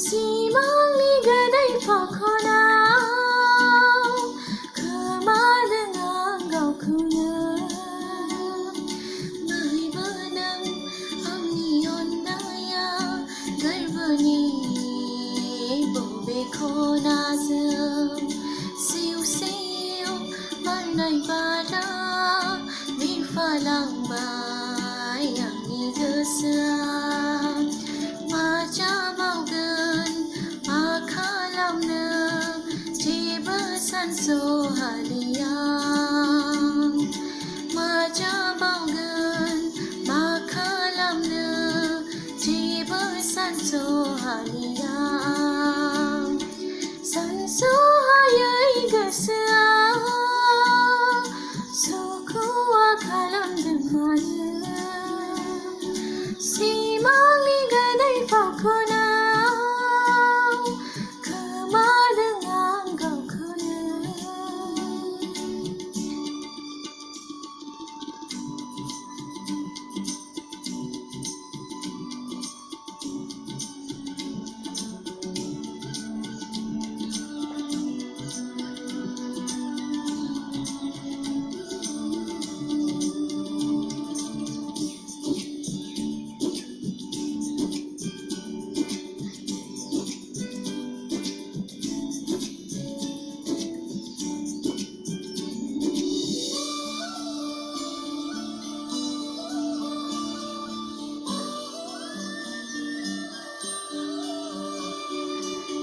Simang gadai pakona kemadangan kau kuna Mahibanang ang iyon daya Garbani bobe ko nasam Siu siu marnay bada Mifalang bayang igasam Macamaugan makalam na Jibasan so haliyang Macamaugan makalam na Jibasan so haliyang San so hayay gasam Suku akalam demana Simang gadai pakona kemadangan kau kuna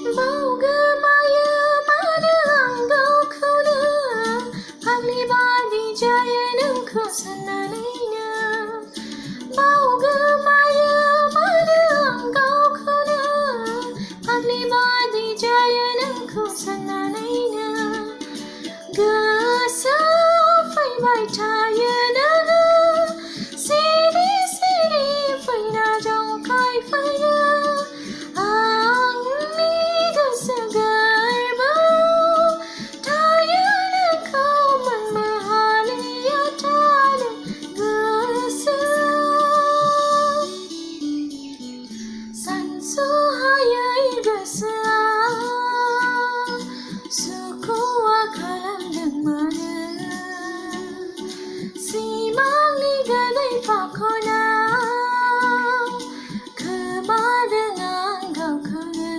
Bauga maya mana engkau kuna Paglibadi jaya nengku senanainya Bauga maya mana engkau kuna Paglibadi jaya nengku senanainya Gasafai bai taya nana Sidi sidi fai na jong kai fai na Suku akalam demana Simang gadai pakona kemadangan kau kuna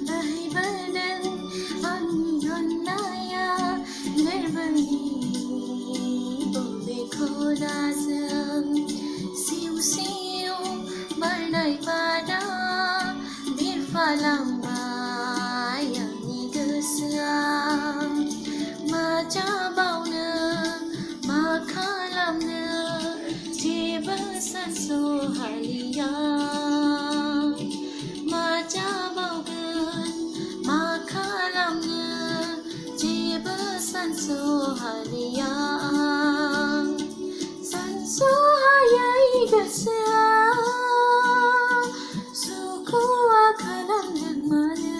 Bahi badan anion naya Gerbani bobe ko nasam Siu siu marnay pada Birfalang bayang igasam Macabau na makalam na Jibasan so haliyang Macabau gan makalam na Jibasan so haliyang San so hayay gasam Suku akalam demana